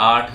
8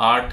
8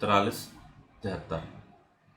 43-73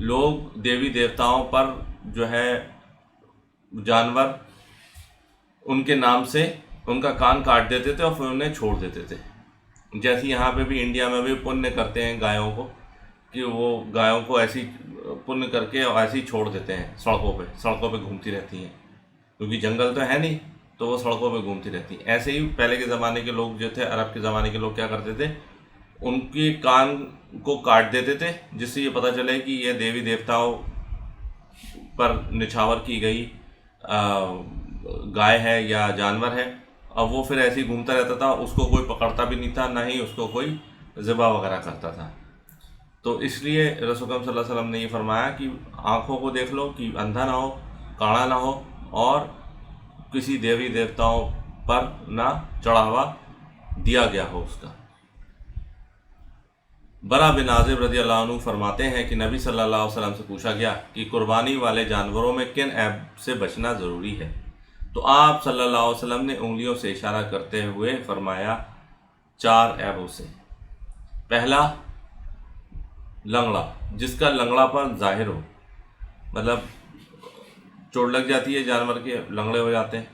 لوگ دیوی دیوتاؤں پر جو ہے جانور ان کے نام سے ان کا کان کاٹ دیتے تھے اور پھر انہیں چھوڑ دیتے تھے. جیسے یہاں پہ بھی انڈیا میں بھی پنیہ کرتے ہیں گایوں کو، کہ وہ گایوں کو ایسی پنیہ کر کے اور ایسے ہی چھوڑ دیتے ہیں سڑکوں پہ گھومتی رہتی ہیں، کیونکہ جنگل تو ہے نہیں تو وہ سڑکوں پہ گھومتی رہتی ہیں. ایسے ہی پہلے کے زمانے کے لوگ جو تھے، عرب کے زمانے کے لوگ کیا کرتے تھے، ان کے کان کو کاٹ دیتے تھے، جس سے یہ پتہ چلے کہ یہ دیوی دیوتاؤں پر نچھاور کی گئی گائے ہے یا جانور ہے. اب وہ پھر ایسے ہی گھومتا رہتا تھا، اس کو کوئی پکڑتا بھی نہیں تھا، نہ ہی اس کو کوئی ذبح وغیرہ کرتا تھا. تو اس لیے رسول اللہ صلی اللہ علیہ وسلم نے یہ فرمایا کہ آنکھوں کو دیکھ لو کہ اندھا نہ ہو، کاڑا نہ ہو، اور کسی دیوی دیوتاؤں پر نہ چڑھاوا دیا گیا ہو اس کا. برا بن عازب رضی اللہ عنہ فرماتے ہیں کہ نبی صلی اللہ علیہ وسلم سے پوچھا گیا کہ قربانی والے جانوروں میں کن عیب سے بچنا ضروری ہے، تو آپ صلی اللہ علیہ وسلم نے انگلیوں سے اشارہ کرتے ہوئے فرمایا 4 عیبوں سے. پہلا، لنگڑا، جس کا لنگڑا پر ظاہر ہو، مطلب چوٹ لگ جاتی ہے جانور کے، لنگڑے ہو جاتے ہیں،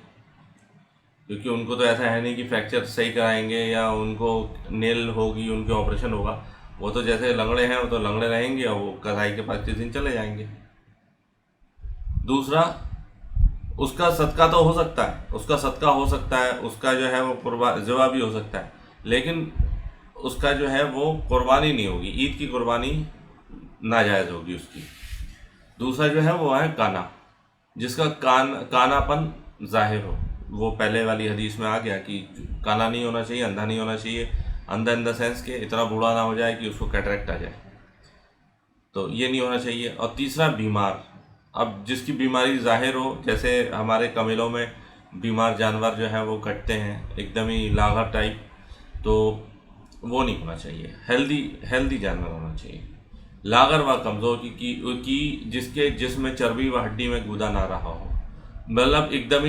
کیونکہ ان کو تو ایسا ہے نہیں کہ فریکچر صحیح کرائیں گے یا ان کو نیل ہوگی، ان کے آپریشن ہوگا. وہ تو جیسے لنگڑے ہیں وہ تو لنگڑے رہیں گے اور وہ کسائی کے پاس کس دن چلے جائیں گے. دوسرا، اس کا صدقہ تو ہو سکتا ہے، اس کا جو ہے وہ ذبح بھی ہو سکتا ہے، لیکن اس کا جو ہے وہ قربانی نہیں ہوگی، عید کی قربانی ناجائز ہوگی اس کی. دوسرا جو ہے وہ ہے کانا، جس کا کانا پن ظاہر ہو. وہ پہلے والی حدیث میں آ گیا کہ کانا نہیں ہونا چاہیے، اندھا نہیں ہونا چاہیے. اندھا ان دا سینس کہ اتنا بوڑھا نہ ہو جائے کہ اس کو کیٹریکٹ آ جائے، تو یہ نہیں ہونا چاہیے. اور تیسرا، بیمار. اب جس کی بیماری ظاہر ہو، جیسے ہمارے کمیلوں میں بیمار جانور جو ہے وہ کٹتے ہیں ایک دم ہی لاغر ٹائپ، تو وہ نہیں ہونا چاہیے. ہیلدی جانور ہونا چاہیے. لاغر و کمزور کی جس کے جسم میں چربی و ہڈی میں گودا نہ رہا ہو، مطلب ایک دم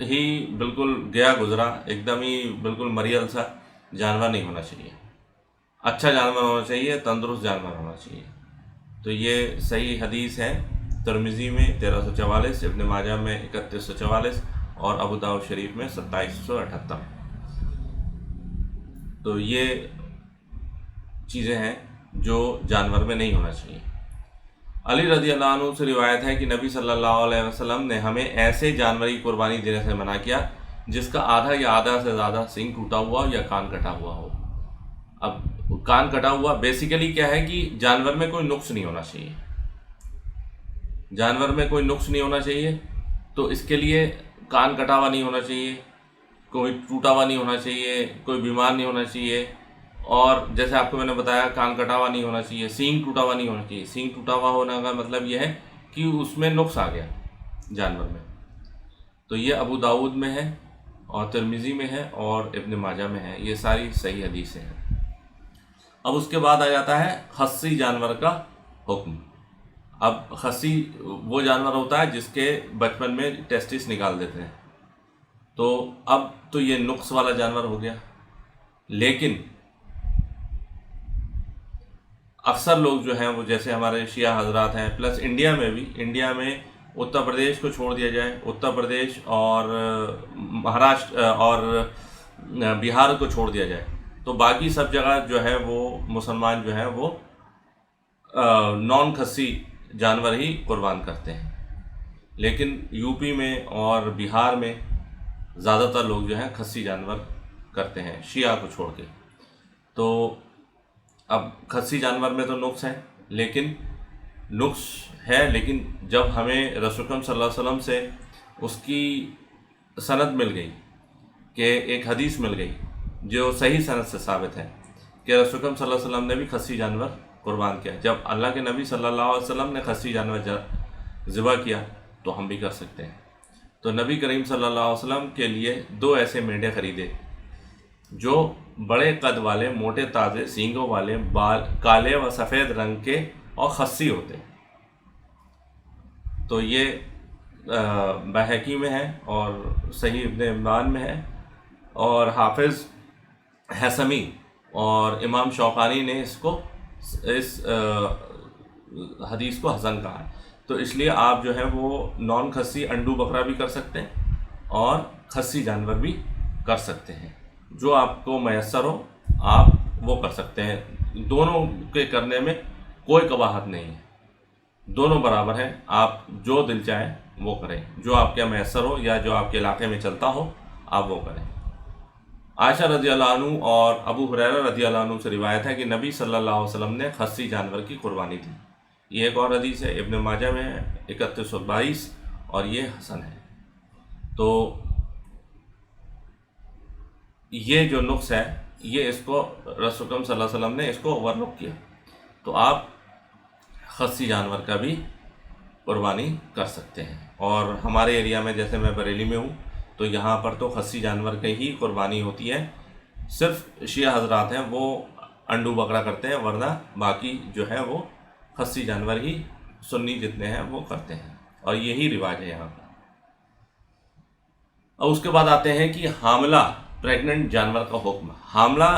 ہی بالکل گیا گزرا، ایک دم ہی بالکل مریل سا جانور نہیں ہونا چاہیے. اچھا جانور ہونا چاہیے، تندرست جانور ہونا چاہیے. تو یہ صحیح حدیث ہے. ترمذی میں 1344، ابن ماجہ میں 3144 اور ابو داؤد شریف میں 2778. تو یہ چیزیں ہیں جو جانور میں نہیں ہونا چاہیے. علی رضی اللہ عنہ سے روایت ہے کہ نبی صلی اللہ علیہ وسلم نے ہمیں ایسے جانور کی قربانی دینے سے منع کیا جس کا آدھا یا آدھا سے زیادہ سینگ ٹوٹا ہوا ہو یا کان کٹا ہوا ہو. اب کان کٹا ہوا بیسیکلی کیا ہے کہ جانور میں کوئی نقص نہیں ہونا چاہیے. جانور میں کوئی نقص نہیں ہونا چاہیے، تو اس کے لیے کان کٹا ہوا نہیں ہونا چاہیے، کوئی ٹوٹا ہوا نہیں ہونا چاہیے، کوئی بیمار نہیں ہونا چاہیے. اور جیسے آپ کو میں نے بتایا کان کٹا ہوا نہیں ہونا چاہیے، سینگ ٹوٹا ہوا نہیں ہونا چاہیے. سینگ ٹوٹا ہوا ہونے کا مطلب یہ ہے کہ اس میں نقص آ گیا جانور میں. تو یہ ابو داؤد میں ہے اور ترمذی میں ہے اور ابن ماجہ میں ہے. یہ ساری صحیح حدیثیں ہیں. اب اس کے بعد آ جاتا ہے خصی جانور کا حکم. اب خصی وہ جانور ہوتا ہے جس کے بچپن میں ٹیسٹس نکال دیتے ہیں، تو اب تو یہ نقص والا جانور ہو گیا. لیکن اکثر لوگ جو ہیں وہ جیسے ہمارے شیعہ حضرات ہیں، پلس انڈیا میں اتر پردیش کو چھوڑ دیا جائے، اتر پردیش اور مہاراشٹر اور بہار کو چھوڑ دیا جائے، تو باقی سب جگہ جو ہے وہ مسلمان جو ہیں وہ نان خصی جانور ہی قربان کرتے ہیں. لیکن یو پی میں اور بہار میں زیادہ تر لوگ جو ہیں خصی جانور کرتے ہیں شیعہ کو چھوڑ کے. تو اب خصی جانور میں تو نقص ہے، لیکن جب ہمیں رسول اکرم صلی اللہ علیہ وسلم سے اس کی سند مل گئی، کہ ایک حدیث مل گئی جو صحیح سند سے ثابت ہے کہ رسول اکرم صلی اللہ علیہ وسلم نے بھی خصی جانور قربان کیا، جب اللہ کے نبی صلی اللہ علیہ وسلم نے خصی جانور ذبح کیا تو ہم بھی کر سکتے ہیں. تو نبی کریم صلی اللہ علیہ وسلم کے لیے 2 ایسے مینڈے خریدے جو بڑے قد والے، موٹے تازے سینگوں والے، بال کالے و سفید رنگ کے اور خصی ہوتے. تو یہ بحقی میں ہے اور صحیح ابن حبان میں ہے، اور حافظ حسمی اور امام شوقانی نے اس حدیث کو حسن کہا ہے۔ تو اس لیے آپ جو ہے وہ نان خصی انڈو بکرا بھی کر سکتے ہیں اور خصی جانور بھی کر سکتے ہیں، جو آپ کو میسر ہو آپ وہ کر سکتے ہیں۔ دونوں کے کرنے میں کوئی قباحت نہیں ہے، دونوں برابر ہیں، آپ جو دل چاہے وہ کریں، جو آپ کے میسر ہو یا جو آپ کے علاقے میں چلتا ہو آپ وہ کریں۔ عائشہ رضی اللہ عنہ اور ابو ہریرہ رضی اللہ عنہ سے روایت ہے کہ نبی صلی اللہ علیہ وسلم نے خصی جانور کی قربانی دی۔ یہ ایک اور حدیث ہے، ابن ماجہ میں ہے 3122 اور یہ حسن ہے۔ تو یہ جو نقص ہے یہ اس کو رسول اکرم صلی اللہ علیہ وسلم نے اس کو اوور لک کیا، تو آپ خصی جانور کا بھی قربانی کر سکتے ہیں۔ اور ہمارے ایریا میں جیسے میں بریلی میں ہوں تو یہاں پر تو خصی جانور کی ہی قربانی ہوتی ہے، صرف شیعہ حضرات ہیں وہ انڈو بکرا کرتے ہیں، ورنہ باقی جو ہے وہ خصی جانور ہی سنی جتنے ہیں وہ کرتے ہیں، اور یہی رواج ہے یہاں پر۔ اور اس کے بعد آتے ہیں کہ حاملہ پریگننٹ جانور کا حکم۔ حاملہ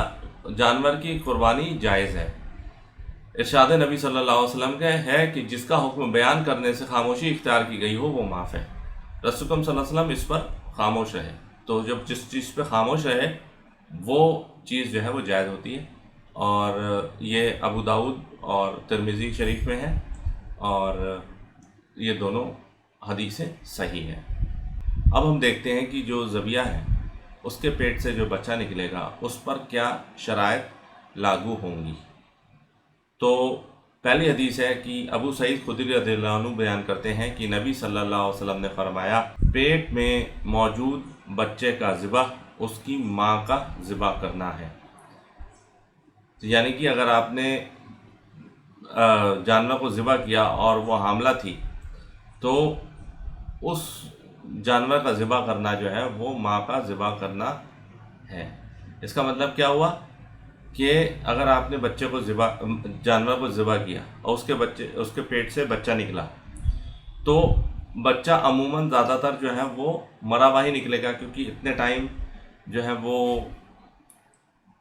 جانور کی قربانی جائز ہے۔ ارشاد نبی صلی اللہ علیہ وسلم کا ہے کہ جس کا حکم بیان کرنے سے خاموشی اختیار کی گئی ہو وہ معاف ہے۔ رسول اکرم صلی اللہ علیہ وسلم اس پر خاموش رہے، تو جب جس چیز پہ خاموش رہے وہ چیز جو ہے وہ جائز ہوتی ہے، اور یہ ابو داؤد اور ترمذی شریف میں ہے، اور یہ دونوں حدیثیں صحیح ہیں۔ اب ہم دیکھتے ہیں کہ جو ذبیحہ ہے اس کے پیٹ سے جو بچہ نکلے گا اس پر کیا شرائط لاگو ہوں گی۔ تو پہلی حدیث ہے کہ ابو سعید خدری رضی اللہ عنہ بیان کرتے ہیں کہ نبی صلی اللہ علیہ وسلم نے فرمایا، پیٹ میں موجود بچے کا ذبح اس کی ماں کا ذبح کرنا ہے۔ یعنی کہ اگر آپ نے جانور کو ذبح کیا اور وہ حاملہ تھی تو اس جانور کا ذبح کرنا جو ہے وہ ماں کا ذبح کرنا ہے۔ اس کا مطلب کیا ہوا کہ اگر آپ نے بچے کو جانور کو ذبح کیا اور اس کے پیٹ سے بچہ نکلا تو بچہ عموماً زیادہ تر جو ہے وہ مرا ہوا ہی نکلے گا، کیونکہ اتنے ٹائم جو ہے وہ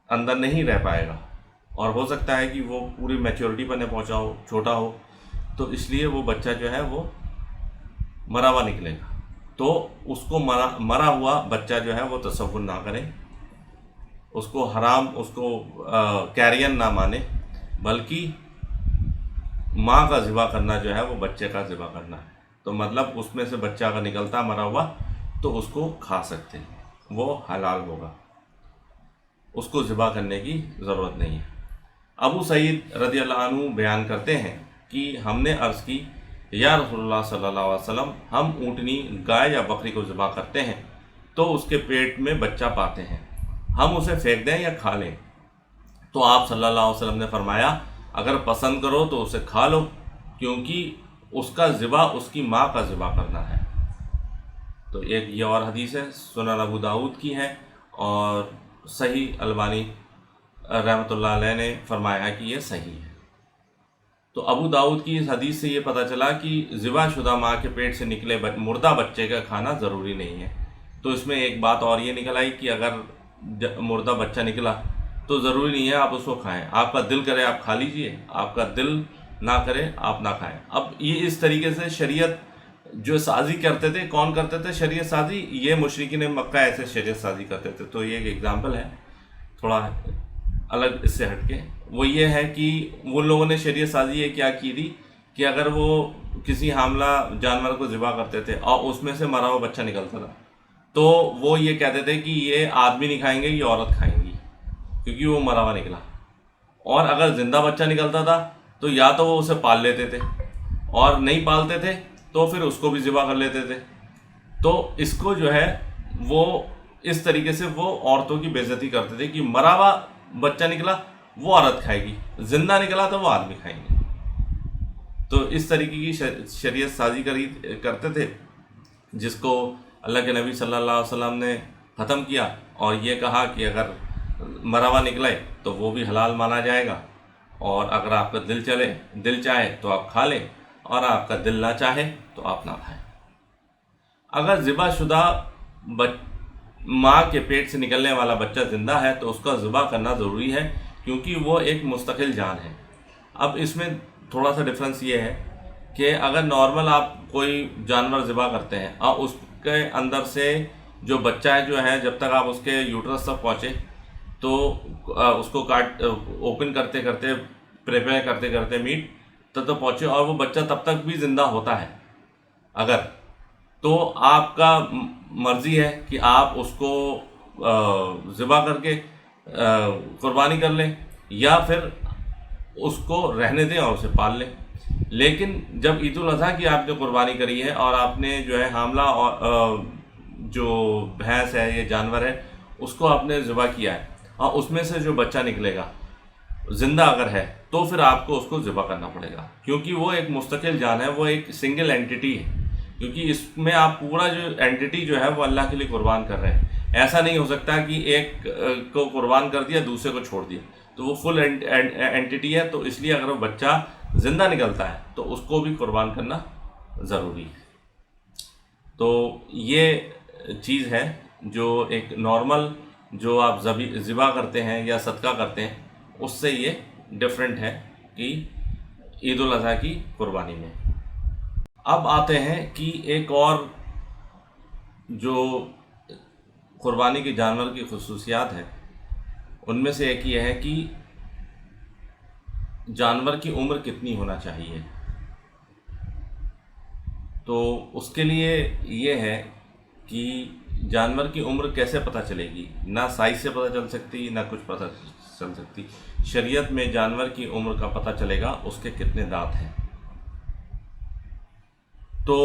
اندر نہیں رہ پائے گا، اور ہو سکتا ہے کہ وہ پوری میچورٹی پر نہ پہنچا ہو، چھوٹا ہو، تو اس لیے وہ بچہ جو ہے وہ مرا ہوا نکلے گا۔ تو اس کو مرا ہوا بچہ جو ہے وہ تصور نہ کریں، اس کو حرام، اس کو کیرین نہ مانے، بلکہ ماں کا ذبح کرنا جو ہے وہ بچے کا ذبح کرنا ہے۔ تو مطلب اس میں سے بچہ اگر نکلتا مرا ہوا تو اس کو کھا سکتے ہیں، وہ حلال ہوگا، اس کو ذبح کرنے کی ضرورت نہیں ہے۔ ابو سعید رضی اللہ عنہ بیان کرتے ہیں کہ ہم نے عرض کی، یا رسول اللہ صلی اللہ علیہ وسلم، ہم اونٹنی، گائے یا بکری کو ذبح کرتے ہیں تو اس کے پیٹ میں بچہ پاتے ہیں، ہم اسے پھینک دیں یا کھا لیں؟ تو آپ صلی اللہ علیہ وسلم نے فرمایا، اگر پسند کرو تو اسے کھا لو، کیونکہ اس کا ذبح اس کی ماں کا ذبح کرنا ہے۔ تو ایک یہ اور حدیث ہے، سنن ابو داؤد کی ہے، اور صحیح البانی رحمۃ اللہ علیہ نے فرمایا کہ یہ صحیح ہے۔ تو ابو داؤد کی اس حدیث سے یہ پتہ چلا کہ ذبح شدہ ماں کے پیٹ سے نکلے مردہ بچے کا کھانا ضروری نہیں ہے۔ تو اس میں ایک بات اور یہ نکل آئی کہ اگر مردہ بچہ نکلا تو ضروری نہیں ہے آپ اس کو کھائیں، آپ کا دل کرے آپ کھا لیجئے، آپ کا دل نہ کرے آپ نہ کھائیں۔ اب یہ اس طریقے سے شریعت جو سازی کرتے تھے، کون کرتے تھے شریعت سازی؟ یہ مشرکین مکہ ایسے شریعت سازی کرتے تھے۔ تو یہ ایک ایگزامپل ہے تھوڑا الگ اس سے ہٹ کے، وہ یہ ہے کہ وہ لوگوں نے شریعت سازی یہ کیا کی تھی کہ اگر وہ کسی حاملہ جانور کو ذبح کرتے تھے اور اس میں سے مرا ہوا بچہ نکلتا تھا تو وہ یہ کہتے تھے کہ یہ آدمی نہیں کھائیں گے، یہ عورت کھائیں گی، کیونکہ وہ مرا ہوا نکلا۔ اور اگر زندہ بچہ نکلتا تھا تو یا تو وہ اسے پال لیتے تھے، اور نہیں پالتے تھے تو پھر اس کو بھی ذبح کر لیتے تھے۔ تو اس کو جو ہے وہ اس طریقے سے وہ عورتوں کی بے عزتی کرتے تھے کہ مرا ہوا بچہ نکلا وہ عورت کھائے گی، زندہ نکلا تو وہ آدمی کھائیں گے۔ تو اس طریقے کی شریعت سازی کرتے تھے، جس کو اللہ کے نبی صلی اللہ علیہ وسلم نے ختم کیا، اور یہ کہا کہ اگر مرا ہوا نکلے تو وہ بھی حلال مانا جائے گا، اور اگر آپ کا دل چاہے تو آپ کھا لیں، اور آپ کا دل نہ چاہے تو آپ نہ کھائیں۔ اگر ذبح شدہ ماں کے پیٹ سے نکلنے والا بچہ زندہ ہے تو اس کا ذبح کرنا ضروری ہے، کیونکہ وہ ایک مستقل جان ہے۔ اب اس میں تھوڑا سا ڈفرینس یہ ہے کہ اگر نارمل آپ کوئی جانور ذبح کرتے ہیں اور اس کے اندر سے جو بچہ ہے جو ہے جب تک آپ اس کے یوٹرس تک پہنچے تو اس کو اوپن کرتے کرتے پریپیئر کرتے کرتے میٹ تب تک پہنچے اور وہ بچہ تب تک بھی زندہ ہوتا ہے اگر، تو آپ کا مرضی ہے کہ آپ اس کو ذبح کر کے قربانی کر لیں یا پھر اس کو رہنے دیں اور اسے پال لیں۔ لیکن جب عید الاضحیٰ کی آپ نے قربانی کری ہے اور آپ نے جو ہے حاملہ اور جو بھینس ہے یہ جانور ہے اس کو آپ نے ذبح کیا ہے اور اس میں سے جو بچہ نکلے گا زندہ اگر ہے تو پھر آپ کو اس کو ذبح کرنا پڑے گا، کیونکہ وہ ایک مستقل جان ہے، وہ ایک سنگل اینٹی ہے، کیونکہ اس میں آپ پورا جو اینٹی جو ہے وہ اللہ کے لیے قربان کر رہے ہیں۔ ایسا نہیں ہو سکتا کہ ایک کو قربان کر دیا دوسرے کو چھوڑ دیا، تو وہ فل اینٹی ہے، تو اس لیے اگر وہ بچہ زندہ نکلتا ہے تو اس کو بھی قربان کرنا ضروری ہے۔ تو یہ چیز ہے جو ایک نارمل جو آپ ذبح کرتے ہیں یا صدقہ کرتے ہیں اس سے یہ ڈفرینٹ ہے کہ عید الاضحیٰ کی قربانی میں۔ اب آتے ہیں کہ ایک اور جو قربانی کے جانور کی خصوصیات ہے ان میں سے ایک یہ ہے کہ جانور کی عمر کتنی ہونا چاہیے۔ تو اس کے لیے یہ ہے کہ جانور کی عمر کیسے پتہ چلے گی، نہ سائز سے پتہ چل سکتی نہ کچھ پتہ چل سکتی۔ شریعت میں جانور کی عمر کا پتہ چلے گا اس کے کتنے دانت ہیں۔ تو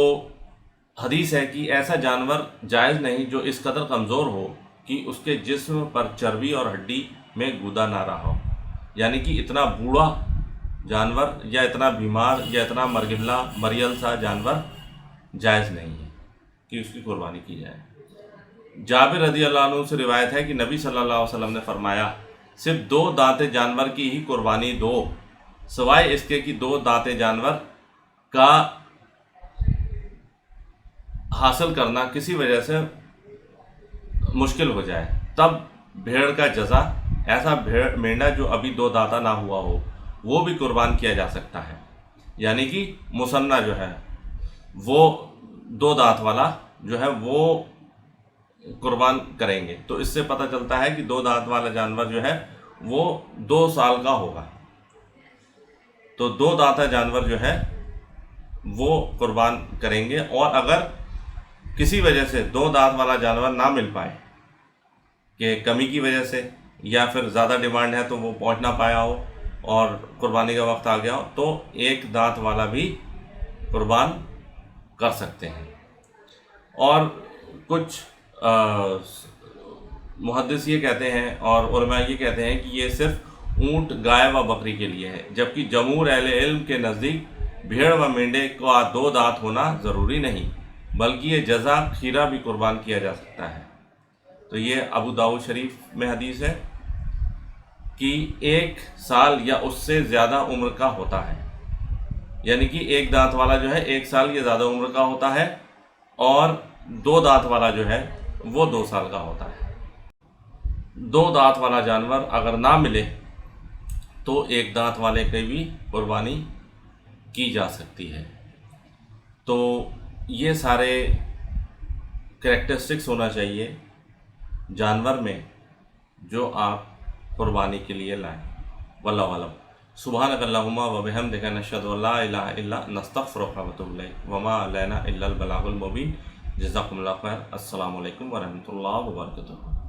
حدیث ہے کہ ایسا جانور جائز نہیں جو اس قدر کمزور ہو کہ اس کے جسم پر چربی اور ہڈی میں گودا نہ رہا ہو، یعنی کہ اتنا بوڑھا جانور یا اتنا بیمار یا اتنا مریل سا جانور جائز نہیں ہے کہ اس کی قربانی کی جائے۔ جابر رضی اللہ عنہ سے روایت ہے کہ نبی صلی اللہ علیہ وسلم نے فرمایا صرف 2 دانت جانور کی ہی قربانی دو، سوائے اس کے کہ 2 دانت جانور کا حاصل کرنا کسی وجہ سے مشکل ہو جائے، تب بھیڑ کا جزا، ایسا مینڈا جو ابھی 2 دانتا نہ ہوا ہو وہ بھی قربان کیا جا سکتا ہے، یعنی کہ مثنیٰ جو ہے وہ 2 دانت والا جو ہے وہ قربان کریں گے۔ تو اس سے پتہ چلتا ہے کہ 2 دانت والا جانور جو ہے وہ 2 سال کا ہوگا، تو 2 دانتا جانور جو ہے وہ قربان کریں گے۔ اور اگر کسی وجہ سے 2 دانت والا جانور نہ مل پائے کہ کمی کی وجہ سے یا پھر زیادہ ڈیمانڈ ہے تو وہ پہنچ نہ پایا ہو اور قربانی کا وقت آ گیا ہو تو 1 دانت والا بھی قربان کر سکتے ہیں۔ اور کچھ محدث یہ کہتے ہیں اور علماء یہ کہتے ہیں کہ یہ صرف اونٹ، گائے و بکری کے لیے ہے، جبکہ جمہور اہل علم کے نزدیک بھیڑ و مینڈے کا 2 دانت ہونا ضروری نہیں، بلکہ یہ جزا کھیرا بھی قربان کیا جا سکتا ہے۔ تو یہ ابو داؤد شریف میں حدیث ہے کہ 1 سال یا اس سے زیادہ عمر کا ہوتا ہے، یعنی کہ 1 دانت والا جو ہے 1 سال یا زیادہ عمر کا ہوتا ہے اور 2 دانت والا جو ہے وہ 2 سال کا ہوتا ہے۔ 2 دانت والا جانور اگر نہ ملے تو 1 دانت والے کی بھی قربانی کی جا سکتی ہے۔ تو یہ سارے کریکٹرسٹکس ہونا چاہیے جانور میں جو آپ قربانی کے لیے لائیں۔ واللہ اعلم۔ سبحانک اللہم و بحمدک، نشہد ان لا الہ الا انت، نستغفرک و نتوب الیک، وما علینا الا البلاغ المبین۔ جزاکم اللہ خیر۔ السلام علیکم ورحمۃ اللہ وبرکاتہ۔